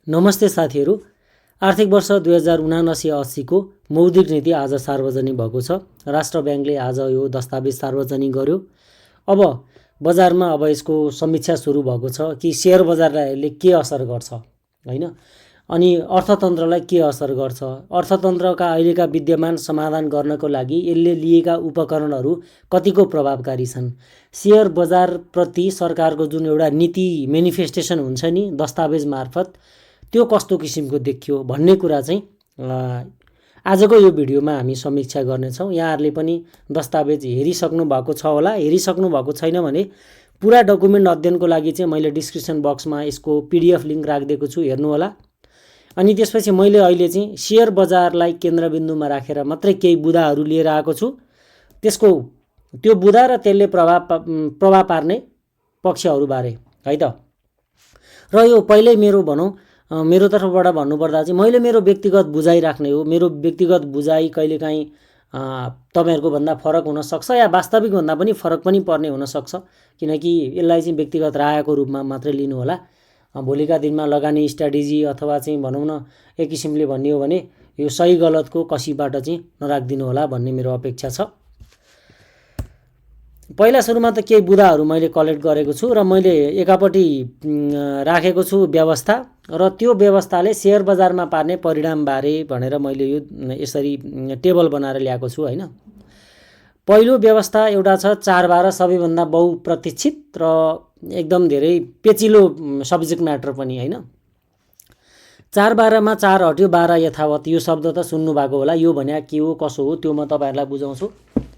नमस्ते साथीहरू। आर्थिक वर्ष 2079-80 को मौद्रिक नीति आज सार्वजनिक भएको छ। राष्ट्र ब्याङ्कले आज यो दस्तावेज सार्वजनिक गर्यो। अब बजारमा यसको समीक्षा सुरु भएको छ कि शेयर बजारलाई के असर गर्छ हैन, अनि अर्थतन्त्रलाई के असर गर्छ, अर्थतन्त्रका अहिलेका विद्यमान समाधान गर्नको लागि यसले लिएका उपकरणहरू कतिको प्रभावकारी छन्, शेयर बजार प्रति सरकारको जुन एउटा नीति मेनिफेस्टेसन हुन्छ नि दस्तावेज मार्फत, त्यो कस्तो किसिमको देखियो भन्ने कुरा चाहिँ आजको यो भिडियोमा हामी समीक्षा गर्नेछौँ। यहाँहरूले पनि दस्तावेज हेरिसक्नु भएको छ होला। हेरिसक्नु भएको छैन भने पुरा डकुमेन्ट अध्ययनको लागि चाहिँ मैले डिस्क्रिप्सन बक्समा यसको पीडीएफ लिङ्क राखिदिएको छु, हेर्नु होला। अनि त्यसपछि मैले अहिले चाहिँ शेयर बजारलाई केन्द्रबिन्दुमा राखेर मात्रै केही बुदाहरू लिएर आएको छु। त्यो बुदा र त्यसले प्रभाव पार्ने पक्षहरूबारे है त। र यो पहिल्यै मेरो तर्फबाट भन्नुपर्दा चाहिँ मैले मेरो व्यक्तिगत बुझाइ राख्ने हो। मेरो व्यक्तिगत बुझाइ कहिलेकाहीँ तपाईहरुको भन्दा फरक हुन सक्छ या वास्तविक भन्दा पनि फरक पनि पर्ने हुन सक्छ, किनकि यसलाई चाहिँ व्यक्तिगत रायको रूपमा मात्रै लिनु होला। भोलिका दिनमा लगानी स्ट्र्याटेजी अथवा चाहिँ भनौँ न एक किसिमले भन्ने हो भने यो सही गलतको कसीबाट चाहिँ नराखिदिनु होला भन्ने मेरो अपेक्षा छ। पहिला सुरुमा त केही बुदाहरू मैले कलेक्ट गरेको छु र मैले एकापट्टि राखेको छु व्यवस्था, र त्यो व्यवस्थाले शेयर बजारमा पार्ने परिणामबारे भनेर मैले यो यसरी टेबल बनाएर ल्याएको छु हैन। पहिलो व्यवस्था एउटा छ 4/12, सबैभन्दा बहुप्रतीक्षित र एकदम धेरै पेचिलो सब्जेक्ट म्याटर पनि हैन। 4/12 मा 4 हट्यो 12 यथावत, यो शब्द त सुन्नु भएको होला। यो भन्या के हो कसो हो त्यो म तपाईहरुलाई बुझाउँछु।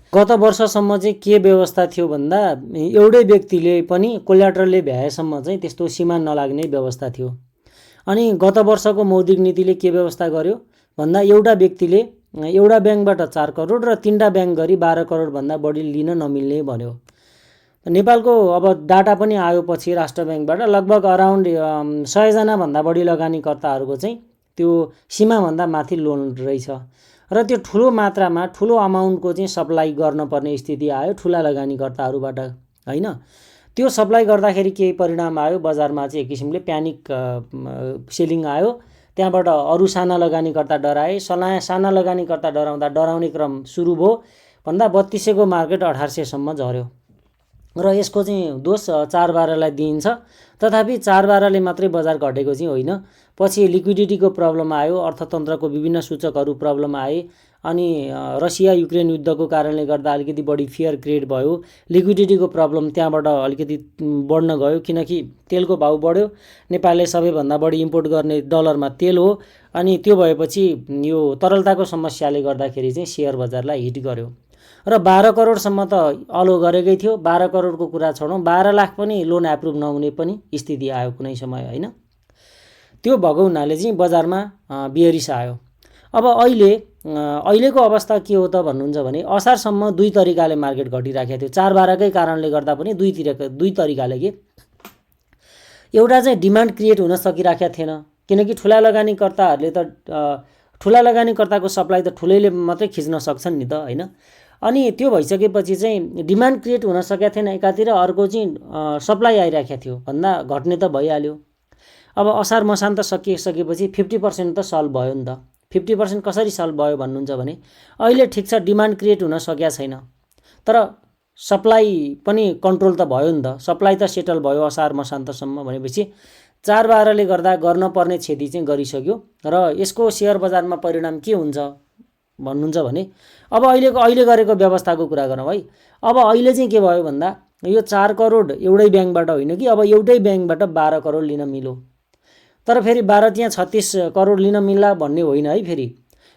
गत वर्षसम्म चाहिँ के व्यवस्था थियो भन्दा एउटै व्यक्तिले पनि कोल्याटरलले भ्याएसम्म चाहिँ त्यस्तो सीमा नलाग्ने व्यवस्था थियो। अनि गत वर्षको मौद्रिक नीतिले के व्यवस्था गर्यो भन्दा एउटा व्यक्तिले एउटा ब्याङ्कबाट 4 करोड र 3टा ब्याङ्क गरी 12 करोड भन्दा बढी लिन नमिल्ने भन्यो। नेपालको अब डाटा पनि आयो पछि राष्ट्र ब्याङ्कबाट लगभग अराउन्ड 100 जना भन्दा बढी लगानीकर्ताहरूको चाहिँ त्यो सीमाभन्दा माथि लोन रहेछ, र त्यो ठुलो मात्रामा ठुलो अमाउन्टको चाहिँ सप्लाई गर्न पर्ने स्थिति आयो ठुला लगानीकर्ताहरूबाट हैन। त्यो सप्लाई गर्दाखेरि केही परिणाम आयो, बजारमा चाहिँ एक किसिमले प्यानिक सेलिङ आयो। त्यहाँबाट अरू साना लगानीकर्ता डराए, साना लगानीकर्ता डराउने क्रम सुरु भयो भन्दा 3200 को मार्केट 1800 सम्म झर्यो। र यसको चाहिँ दोष 4/12 लाई दिइन्छ। तथापि 4/12 ले मात्रै बजार घटेको चाहिँ होइन। पछि लिक्विडिटीको प्रब्लम आयो, अर्थतन्त्रको विभिन्न सूचकहरू प्रब्लम आए, अनि रसिया युक्रेन युद्धको कारणले गर्दा अलिकति बढी फियर क्रिएट भयो। लिक्विडिटीको प्रब्लम त्यहाँबाट अलिकति बढ्न गयो, किनकि तेलको भाउ बढ्यो। नेपालले सबैभन्दा बढी इम्पोर्ट गर्ने डलरमा तेल हो, अनि त्यो भएपछि यो तरलताको समस्याले गर्दाखेरि चाहिँ शेयर बजारलाई हिट गर्यो। र 12 करोडसम्म त अलो गरेकै थियो। 12 करोडको कुरा छोडौँ, 12 लाख पनि लोन एप्रुभ नहुने पनि स्थिति आयो कुनै समय हैन। त्यो भएको हुनाले चाहिँ बजारमा बियरिस आयो। अब अहिलेको अवस्था के हो त भन्नुहुन्छ भने असारसम्म दुई तरिकाले मार्केट घटिराखेको थियो। 4/12 कै कारणले गर्दा पनि दुई तरिकाले के एउटा चाहिँ डिमान्ड क्रिएट हुन सकिराखेको थिएन, किनकि ठुला लगानीकर्ताहरूले त ठुला लगानीकर्ताको सप्लाई त ठुलैले मात्रै खिच्न सक्छन् नि त हैन। अनि त्यो भइसकेपछि चाहिँ डिमान्ड क्रिएट हुन सकेको थिएन एकातिर, अर्को चाहिँ सप्लाई आइराखेको थियो भन्दा घट्ने त भइहाल्यो। अब असार मसान त सकिसकेपछि 50% त सल्भ भयो नि त। 50% कसरी सल्भ भयो भन्नुहुन्छ भने अहिले ठिक छ डिमान्ड क्रिएट हुन सकेको छैन, तर सप्लाई पनि कन्ट्रोल त भयो नि त। सप्लाई त सेटल भयो असार मसान्तसम्म भनेपछि 4/12 ले गर्दा गर्न पर्ने क्षति चाहिँ गरिसक्यो। र यसको शेयर बजारमा परिणाम के हुन्छ भन्नुहुन्छ भने अब अहिले गरेको व्यवस्थाको कुरा गरौँ है। अब अहिले चाहिँ के भयो भन्दा यो 4 करोड एउटै ब्याङ्कबाट होइन कि, अब एउटै ब्याङ्कबाट 12 करोड लिन मिल्यो। तर फेरि 12 त्यहाँ 36 करोड लिन मिल्ला भन्ने होइन है। फेरि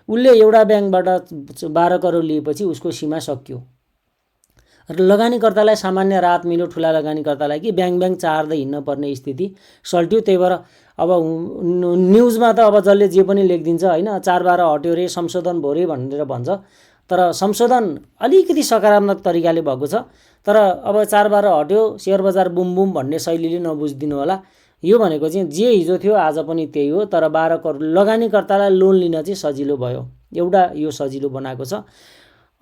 उसले एउटा ब्याङ्कबाट 12 करोड लिएपछि उसको सीमा सकियो। र लगानीकर्तालाई सामान्य राहत मिल्यो, ठुला लगानीकर्तालाई कि ब्याङ्क चार्दै हिँड्न पर्ने स्थिति सल्ट्यो। त्यही भएर अब न्युजमा त अब जसले जे पनि लेखिदिन्छ हैन, 4/12 हट्यो रे, संशोधन भयो रे भनेर भन्छ। तर संशोधन अलिकति सकारात्मक तरिकाले भएको छ। तर अब 4/12 हट्यो शेयर बजार बुम बुम भन्ने शैलीले नबुझिदिनु होला। यो भनेको चाहिँ जे हिजो थियो आज पनि त्यही हो, तर 12 करोड लगानीकर्तालाई लोन लिन चाहिँ सजिलो भयो। एउटा यो सजिलो बनाएको छ।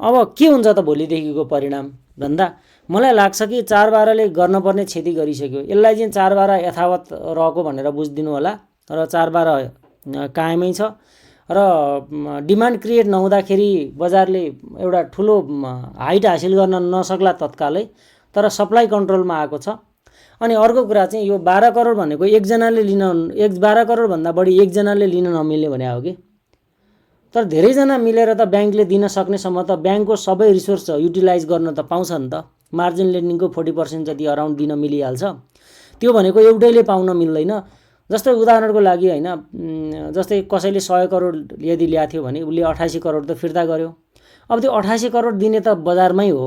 अब के हुन्छ त भोलिदेखिको परिणाम भन्दा मलाई लाग्छ कि 4/12 ले गर्न पर्ने क्षति गरिसक्यो। यसलाई चाहिँ 4/12 यथावत रहेको भनेर बुझिदिनु होला। र 4-12 कायमै छ र डिमान्ड क्रिएट नहुँदाखेरि बजारले एउटा ठुलो हाइट हासिल गर्न नसक्ला तत्कालै, तर सप्लाई कन्ट्रोलमा आएको छ। अनि अर्को कुरा चाहिँ यो 12 करोड भनेको एकजनाले लिन 12 करोडभन्दा बढी एकजनाले लिन नमिल्ने भने हो कि, तर धेरैजना मिलेर त ब्याङ्कले दिन सक्नेसम्म त ब्याङ्कको सबै रिसोर्स युटिलाइज गर्न त पाउँछ नि त। मार्जिन लेन्डिङको 40% जति अराउन्ड दिन मिलिहाल्छ। त्यो भनेको एउटैले पाउन मिल्दैन। जस्तै उदाहरणको लागि होइन, जस्तै कसैले 100 करोड यदि ल्याएको थियो भने उसले 88 करोड त फिर्ता गर्यो। अब त्यो 88 करोड दिने त बजारमै हो,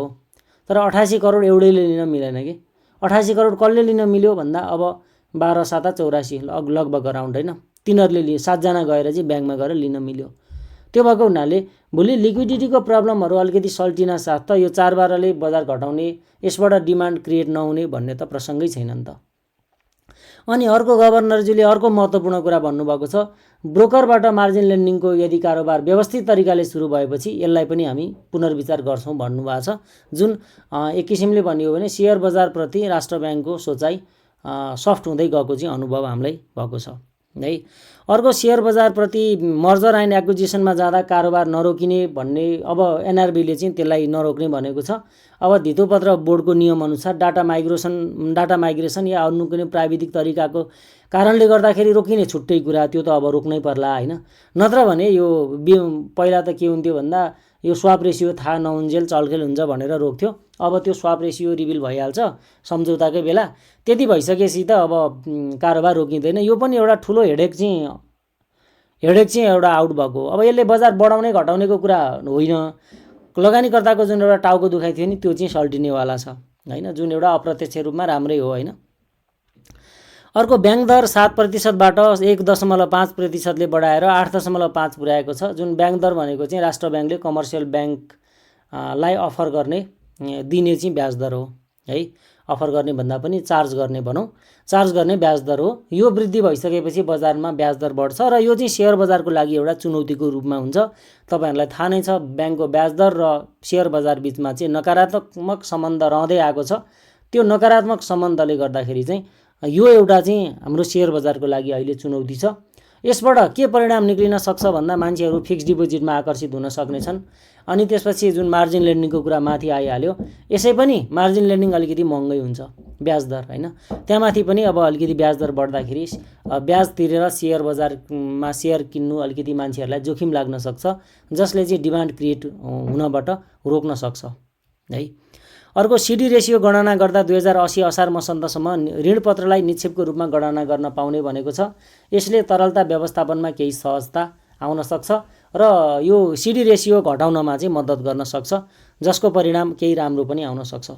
तर 88 करोड एउटैले लिन मिलेन कि। 88 करोड कसले लिन मिल्यो भन्दा अब 12 7 84 लगभग अराउन्ड होइन, तिनीहरूले 7जना गएर चाहिँ ब्याङ्कमा गएर लिन मिल्यो। त्यो भएको हुनाले भोलि लिक्विडिटीको प्रब्लमहरू अलिकति सल्टिन साथ त यो 4-12ले बजार घटाउने, यसबाट डिमान्ड क्रिएट नहुने भन्ने त प्रसङ्गै छैन नि त। अनि अर्को गभर्नरजीले अर्को महत्त्वपूर्ण कुरा भन्नुभएको छ, ब्रोकरबाट मार्जिन लेन्डिङको यदि कारोबार व्यवस्थित तरिकाले सुरु भएपछि यसलाई पनि हामी पुनर्विचार गर्छौँ भन्नुभएको छ। जुन एक किसिमले भनियो भने सेयर बजारप्रति राष्ट्र ब्याङ्कको सोचाइ सफ्ट हुँदै गएको चाहिँ अनुभव हामीलाई भएको छ है। अर्को सेयर बजारप्रति मर्जर एन्ड एक्विजिसनमा जाँदा कारोबार नरोकिने भन्ने, अब एनआरबीले चाहिँ त्यसलाई नरोक्ने भनेको छ। अब धितोपत्र बोर्डको नियमअनुसार डाटा माइग्रेसन या अन्य कुनै प्राविधिक तरिकाको कारणले गर्दाखेरि रोकिने छुट्टै कुरा, त्यो त अब रोक्नै पर्ला होइन। नत्र भने यो पहिला त के हुन्थ्यो भन्दा यो स्वाप रेसियो थाहा नहुन्जेल चलखेल हुन्छ भनेर रोक्थ्यो। अब त्यो स्वाप रेसियो रिभिल भइहाल्छ सम्झौताकै बेला, त्यति भइसकेपछि त अब कारोबार रोकिँदैन। यो पनि एउटा ठुलो हेडेक चाहिँ एउटा आउट भएको। अब यसले बजार बढाउने घटाउनेको कुरा होइन, लगानीकर्ताको जुन एउटा टाउको दुखाइ थियो नि त्यो चाहिँ सल्टिनेवाला छ होइन, जुन एउटा अप्रत्यक्ष रूपमा राम्रै हो होइन। अर्को ब्याङ्क दर 7%बाट 1.5%ले बढाएर 8.5 पुर्याएको छ। जुन ब्याङ्क दर भनेको चाहिँ राष्ट्र ब्याङ्कले कमर्सियल ब्याङ्कलाई अफर गर्ने दिने चाहिँ ब्याज दर हो है। अफर गर्ने भन्दा पनि चार्ज गर्ने भनौँ, चार्ज गर्ने ब्याज दर हो। यो वृद्धि भइसकेपछि बजारमा ब्याज दर बढ्छ र यो चाहिँ सेयर बजारको लागि एउटा चुनौतीको रूपमा हुन्छ। तपाईँहरूलाई थाहा नै छ ब्याङ्कको ब्याज दर र सेयर बजार बिचमा चाहिँ नकारात्मक सम्बन्ध रहँदै आएको छ। त्यो नकारात्मक सम्बन्धले गर्दाखेरि चाहिँ यो एउटा चाहिँ हाम्रो सेयर बजारको लागि अहिले चुनौती छ। यसबाट के परिणाम निक्लिन सक्छ भन्दा मान्छेहरू फिक्स डिपोजिटमा आकर्षित हुन सक्नेछन्। अनि त्यसपछि जुन मार्जिन लेन्डिङको कुरा माथि आइहाल्यो, यसै पनि मार्जिन लेन्डिङ अलिकति महँगै हुन्छ ब्याज दर होइन। त्यहाँमाथि पनि अब अलिकति ब्याज दर बढ्दाखेरि ब्याज तिरेर सेयर बजारमा सेयर किन्नु अलिकति मान्छेहरूलाई जोखिम लाग्न सक्छ, जसले चाहिँ डिमान्ड क्रिएट हुनबाट रोक्न सक्छ है। अर्को सिडी रेसियो गणना गर्दा 2080 असार मसान्तसम्म ऋणपत्रलाई निक्षेपको रूपमा गणना गर्न पाउने भनेको छ। यसले तरलता व्यवस्थापनमा केही सहजता आउन सक्छ र यो सिडी रेसियो घटाउनमा चाहिँ मद्दत गर्न सक्छ, जसको परिणाम केही राम्रो पनि आउन सक्छ।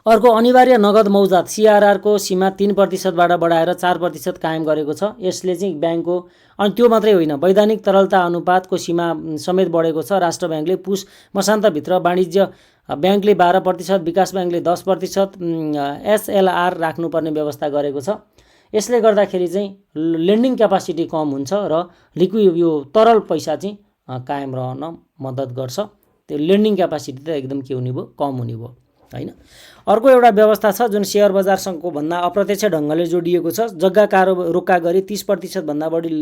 अर्को अनिवार्य नगद मौजात सीआरआरको सीमा 3%बाट बढाएर 4% कायम गरेको छ। यसले चाहिँ ब्याङ्कको, अनि त्यो मात्रै होइन, वैधानिक तरलता अनुपातको सीमा समेत बढेको छ। राष्ट्र ब्याङ्कले पुस मसान्तभित्र वाणिज्य ब्याङ्कले 12%, विकास ब्याङ्कले 10%, एसएलआर राख्नुपर्ने व्यवस्था गरेको छ। यसले गर्दाखेरि चाहिँ लेन्डिङ क्यापासिटी कम हुन्छ र यो तरल पैसा चाहिँ कायम रहन मद्दत गर्छ। त्यो लेन्डिङ क्यापासिटी त एकदम के हुने भयो, कम हुने भयो होइन। अर्को एउटा व्यवस्था छ जुन सेयर बजारसँगको भन्दा अप्रत्यक्ष ढङ्गले जोडिएको छ। जग्गा रोक्का गरी 30% भन्दा बढी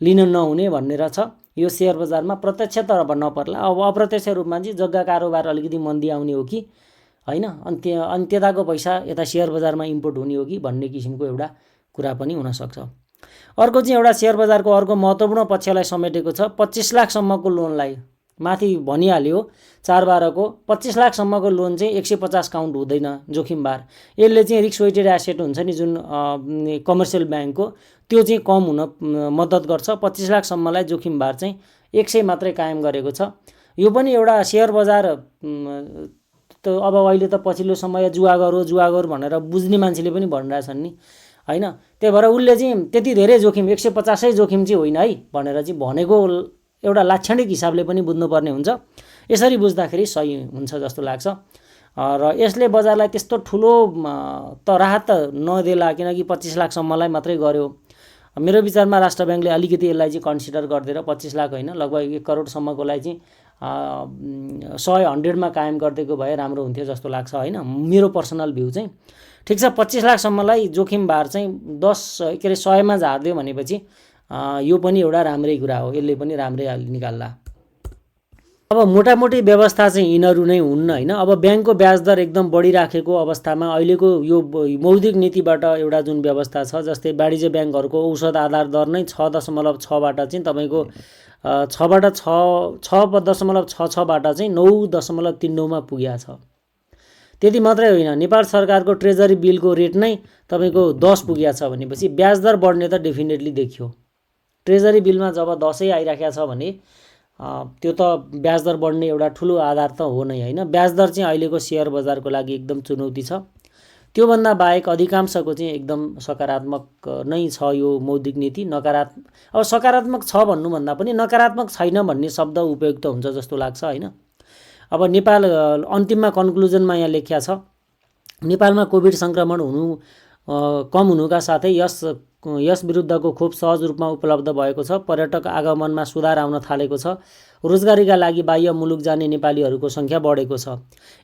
लिन नहुने भनेर छ। यो सेयर बजारमा प्रत्यक्ष त अब नपर्ला, अब अप्रत्यक्ष रूपमा चाहिँ जग्गा कारोबार अलिकति मन्दी आउने हो कि होइन, अनि त्यताको पैसा यता सेयर बजारमा इम्पोर्ट हुने हो कि भन्ने किसिमको एउटा कुरा पनि हुनसक्छ। अर्को चाहिँ एउटा सेयर बजारको अर्को महत्त्वपूर्ण पक्षलाई समेटेको छ। 25 लाखसम्मको लोनलाई माथि भनिहाल्यो 4-12 को 25 लाखसम्मको लोन चाहिँ 150 काउन्ट हुँदैन जोखिमबार। यसले चाहिँ रिस्क वेटेड एसेट हुन्छ नि जुन कमर्सियल ब्याङ्कको, त्यो चाहिँ कम हुन मद्दत गर्छ। 25 लाखसम्मलाई जोखिमबार चाहिँ 100 मात्रै कायम गरेको छ। यो पनि एउटा सेयर बजार त अब अहिले त पछिल्लो समय जुवागर भनेर बुझ्ने मान्छेले पनि भनिरहेछन् नि होइन। त्यही भएर उसले चाहिँ त्यति धेरै जोखिम 150 जोखिम चाहिँ होइन है भनेर चाहिँ भनेको एउटा लाक्षणिक हिसाबले पनि बुझ्नुपर्ने हुन्छ। यसरी बुझ्दाखेरि सही हुन्छ जस्तो लाग्छ र यसले बजारलाई त्यस्तो ठुलो त राहत त नदेला, किनकि 25 लाखसम्मलाई मात्रै गर्यो। मेरो विचारमा राष्ट्र ब्याङ्कले अलिकति यसलाई चाहिँ कन्सिडर गरिदिएर 25 लाख होइन लगभग 1 करोडसम्मकोलाई चाहिँ 100 मा कायम गरिदिएको भए राम्रो हुन्थ्यो जस्तो लाग्छ होइन, मेरो पर्सनल भ्यू चाहिँ। ठिक छ, 25 लाखसम्मलाई जोखिम भार चाहिँ 100 मा झारिदियो भनेपछि यो पनि एउटा राम्रै कुरा हो, यसले पनि राम्रै निकाल्ला। अब मोटामोटी व्यवस्था चाहिँ यिनीहरू नै हुन् होइन। अब ब्याङ्कको ब्याज दर एकदम बढिराखेको अवस्थामा अहिलेको यो मौद्रिक नीतिबाट एउटा जुन व्यवस्था छ, जस्तै वाणिज्य ब्याङ्कहरूको औसत आधार दर नै 6.6बाट चाहिँ तपाईँको 6.66बाट चाहिँ 9.39मा पुगेको छ। त्यति मात्रै होइन, नेपाल सरकारको ट्रेजरी बिलको रेट नै तपाईँको 10 पुगेको छ भनेपछि ब्याज दर बढ्ने त डेफिनेटली देखियो। ट्रेजरी बिलमा जब 10 आइराखेको छ भने त्यो त ब्याज दर बढ्ने एउटा ठुलो आधार त हो नै होइन। ब्याज दर चाहिँ अहिलेको सेयर बजारको लागि एकदम चुनौती छ। त्योभन्दा बाहेक अधिकांशको चाहिँ एकदम सकारात्मक नै छ यो मौद्रिक नीति। अब सकारात्मक छ भन्नुभन्दा पनि नकारात्मक छैन भन्ने शब्द उपयुक्त हुन्छ जस्तो लाग्छ होइन। अब नेपाल अन्तिममा कन्क्लुजनमा यहाँ लेखिया छ, नेपालमा कोभिड सङ्क्रमण कम हुनुका साथै यस विरुद्धको खोप सहज रूपमा उपलब्ध भएको छ। पर्यटक आगमनमा सुधार आउन थालेको छ। रोजगारीका लागि बाह्य मुलुक जाने नेपालीहरूको सङ्ख्या बढेको छ।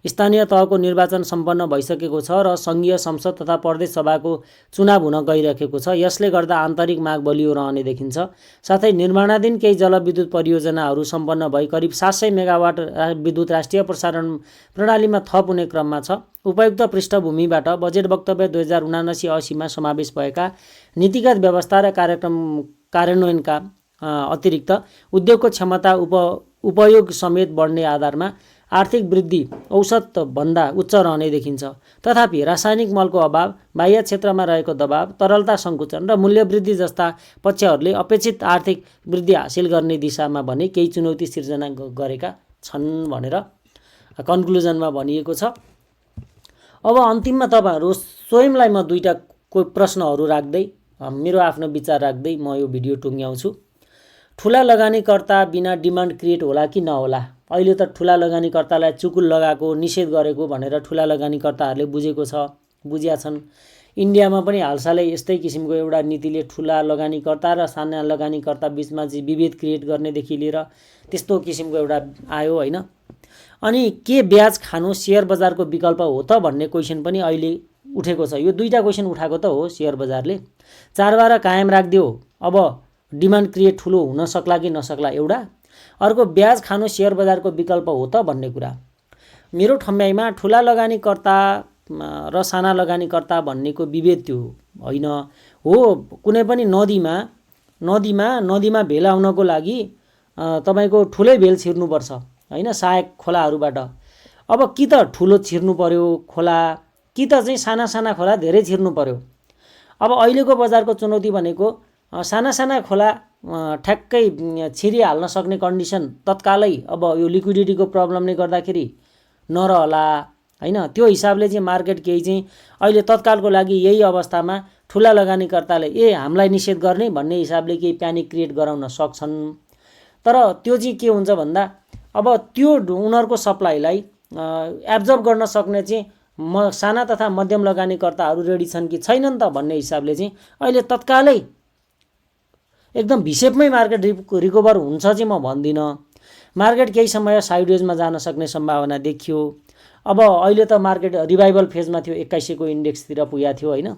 स्थानीय तहको निर्वाचन सम्पन्न भइसकेको छ र सङ्घीय संसद तथा प्रदेश सभाको चुनाव हुन गइरहेको छ। यसले गर्दा आन्तरिक माग बलियो रहने देखिन्छ। साथै निर्माणाधीन केही जलविद्युत परियोजनाहरू सम्पन्न भई करिब 700 मेगावाट विद्युत राष्ट्रिय प्रसारण प्रणालीमा थप हुने क्रममा छ। उपयुक्त पृष्ठभूमिबाट बजेट वक्तव्य 2079-80मा समावेश भएका नीतिगत व्यवस्था र कार्यान्वयनका अतिरिक्त उद्योगको क्षमता उपयोग समेत बढ्ने आधारमा आर्थिक वृद्धि औसत भन्दा उच्च रहने देखिन्छ। तथापि रासायनिक मलको अभाव, बाह्य क्षेत्रमा रहेको दबाव, तरलता सङ्कुचन र मूल्य वृद्धि जस्ता पक्षहरूले अपेक्षित आर्थिक वृद्धि हासिल गर्ने दिशामा भने केही चुनौती सिर्जना गरेका छन् भनेर कन्क्लुजनमा भनिएको छ। अब अन्तिममा तपाईँहरू स्वयंलाई म दुईटा प्रश्नहरू राख्दै मेरो आफ्नो विचार राख्दै म यो भिडियो टुङ्ग्याउँछु। ठुला लगानीकर्ता बिना डिमान्ड क्रिएट होला कि नहोला? अहिले त ठुला लगानीकर्तालाई चुकुल लगाएको, निषेध गरेको भनेर ठुला लगानीकर्ताहरूले बुझिया छन्। इन्डियामा पनि हालसालै यस्तै किसिमको एउटा नीतिले ठुला लगानीकर्ता र साना लगानीकर्ता बिचमा चाहिँ विभेद क्रिएट गर्नेदेखि लिएर त्यस्तो किसिमको एउटा आयो होइन। अनि के ब्याज खानु सेयर बजारको विकल्प हो त भन्ने क्वेसन पनि अहिले उठेको छ। यो दुईटा क्वेसन उठाएको त हो सेयर बजारले। चारबार कायम राखिदियो, अब डिमान्ड क्रिएट ठुलो हुन सक्ला कि नसक्ला एउटा। अर्को ब्याज खानु सेयर बजारको विकल्प हो त भन्ने कुरा। मेरो ठम्याइमा ठुला लगानीकर्ता र साना लगानीकर्ता भन्नेको विभेद त्यो होइन हो। कुनै पनि नदीमा भेल आउनको लागि तपाईँको ठुलै भेल छिर्नुपर्छ होइन, सहायक खोलाहरूबाट। अब कि त ठुलो छिर्नु पर्यो खोला, कि त चाहिँ साना साना खोला धेरै छिर्नु पर्यो। अब अहिलेको बजारको चुनौती भनेको साना खोला ठ्याक्कै छिरिहाल्न सक्ने कन्डिसन तत्कालै अब यो लिक्विडिटीको प्रब्लमले गर्दाखेरि नरहला होइन। त्यो हिसाबले चाहिँ मार्केट केही चाहिँ अहिले तत्कालको लागि यही अवस्थामा ठुला लगानीकर्ताले हामीलाई निषेध गर्ने भन्ने हिसाबले केही प्यानिक क्रिएट गराउन सक्छन्। तर त्यो चाहिँ के हुन्छ भन्दा अब त्यो उनीहरूको सप्लाईलाई एब्जर्ब गर्न सक्ने चाहिँ साना तथा मध्यम लगानीकर्ताहरू रेडी छन् कि छैनन् त भन्ने हिसाबले चाहिँ अहिले तत्कालै एकदम भिसेपमै मार्केट रिकभर हुन्छ चाहिँ म भन्दिनँ। मार्केट केही समय साइडवेजमा जान सक्ने सम्भावना देखियो। अब अहिले त मार्केट रिभाइभल फेजमा थियो, 2100 को इन्डेक्सतिर पुगेको थियो होइन।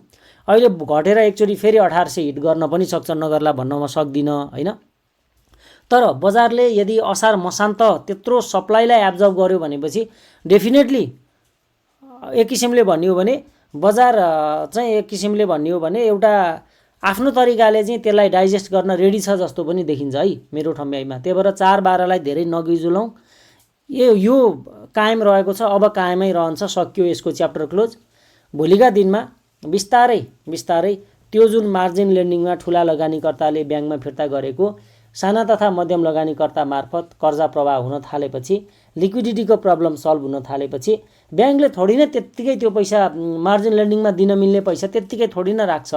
अहिले घटेर एकचोटि फेरि 1800 हिट गर्न पनि सक्छ, नगर्ला भन्न म सक्दिनँ होइन। तर बजारले यदि असार मसान्त त्यत्रो सप्लाईलाई एब्जर्ब गर्यो भनेपछि डेफिनेटली एक किसिमले भन्यो भने बजार चाहिँ एक किसिमले भन्यो भने एउटा आफ्नो तरिकाले चाहिँ त्यसलाई डाइजेस्ट गर्न रेडी छ जस्तो पनि देखिन्छ है मेरो ठम्याइमा। त्यही भएर 4-12लाई धेरै नगिजुलौँ। यो कायम रहेको छ, अब कायमै रहन्छ, सकियो यसको च्याप्टर क्लोज। भोलिका दिनमा बिस्तारै त्यो जुन मार्जिन लेन्डिङमा ठुला लगानीकर्ताले ब्याङ्कमा फिर्ता गरेको साना तथा मध्यम लगानीकर्ता मार्फत कर्जा प्रवाह हुन थालेपछि, लिक्विडिटीको प्रब्लम सल्भ हुन थालेपछि ब्याङ्कले थोडी नै त्यत्तिकै त्यो पैसा मार्जिन लेन्डिङमा दिन मिल्ने पैसा त्यत्तिकै थोडी न राख्छ,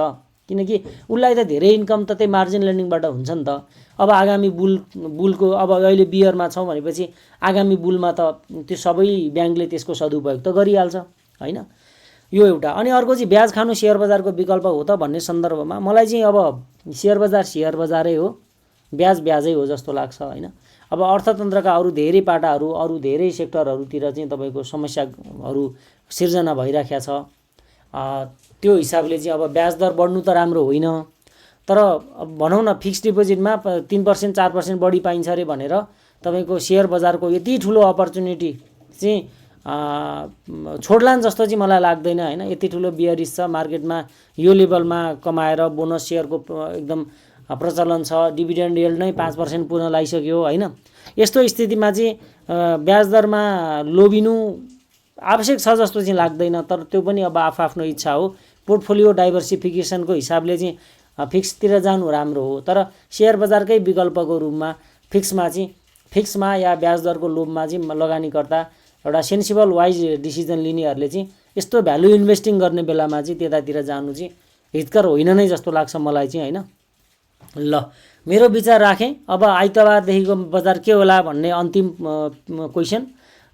किनकि उसलाई त धेरै इन्कम त त्यही मार्जिन लेन्डिङबाट हुन्छ नि त। अब आगामी बुलको अब अहिले बियरमा छौँ भनेपछि आगामी बुलमा त त्यो सबै ब्याङ्कले त्यसको सदुपयोग त गरिहाल्छ होइन। यो एउटा। अनि अर्को चाहिँ ब्याज खानु सेयर बजारको विकल्प हो त भन्ने सन्दर्भमा मलाई चाहिँ अब सेयर बजारै हो, ब्याजै हो जस्तो लाग्छ होइन। अब अर्थतन्त्रका अरू धेरै पाटाहरू अरू धेरै सेक्टरहरूतिर चाहिँ तपाईँको समस्याहरू सिर्जना भइराखेको छ। त्यो हिसाबले चाहिँ अब ब्याज दर बढ्नु त राम्रो होइन, तर भनौँ न फिक्स्ड डिपोजिटमा 3% 4% बढी पाइन्छ अरे भनेर तपाईँको सेयर बजारको यति ठुलो अपर्च्युनिटी चाहिँ छोड्लान् जस्तो चाहिँ मलाई लाग्दैन होइन। यति ठुलो बियरिस छ मार्केटमा, यो लेभलमा कमाएर बोनस सेयरको एकदम प्रचलन छ, डिभिडेन्ड यिल्ड नै 5% पुग्न लागिसक्यो होइन। यस्तो स्थितिमा चाहिँ ब्याज दरमा लोभिनु आवश्यक छ जस्तो चाहिँ लाग्दैन, तर त्यो पनि अब आफ्नो इच्छा हो। पोर्टफोलियो डाइभर्सिफिकेसनको हिसाबले चाहिँ फिक्सतिर जानु राम्रो हो, तर सेयर बजारकै विकल्पको रूपमा फिक्समा या ब्याज दरको लोभमा चाहिँ लगानीकर्ता एउटा सेन्सिबल वाइज डिसिजन लिनेहरूले चाहिँ यस्तो भ्यालु इन्भेस्टिङ गर्ने बेलामा चाहिँ त्यतातिर जानु चाहिँ हितकर होइन नै जस्तो लाग्छ मलाई चाहिँ होइन। ल मेरो विचार राखेँ। अब आइतबारदेखिको बजार के होला भन्ने अन्तिम क्वेसन।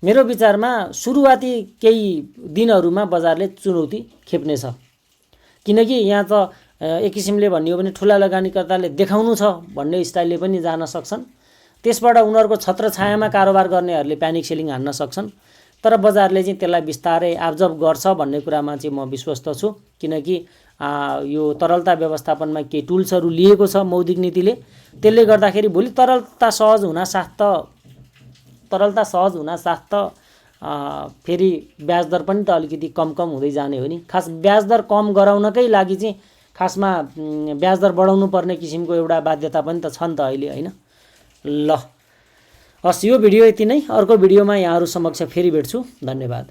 मेरो विचारमा सुरुवाती केही दिनहरूमा बजारले चुनौती खेप्नेछ, किनकि यहाँ त एक किसिमले भन्ने हो भने ठुला लगानीकर्ताले देखाउनु छ भन्ने स्टाइलले पनि जान सक्छन्। त्यसबाट उनीहरूको छत्रछायामा कारोबार गर्नेहरूले प्यानिक सेलिङ हान्न सक्छन्, तर बजारले चाहिँ त्यसलाई बिस्तारै एब्जर्भ गर्छ भन्ने कुरामा चाहिँ म विश्वस्त छु, किनकि यो तरलता व्यवस्थापनमा केही टुल्सहरू लिएको छ मौद्रिक नीतिले। त्यसले गर्दाखेरि भोलि तरलता सहज हुनासाथ त फेरि ब्याज दर पनि त अलिकति कम हुँदै जाने हो नि। खास ब्याज दर कम गराउनकै लागि चाहिँ खासमा ब्याज दर बढाउनु पर्ने किसिमको एउटा बाध्यता पनि त छ नि त अहिले होइन। ल हस्, यो भिडियो यति नै। अर्को भिडियोमा यहाँहरू समक्ष फेरि भेट्छु। धन्यवाद।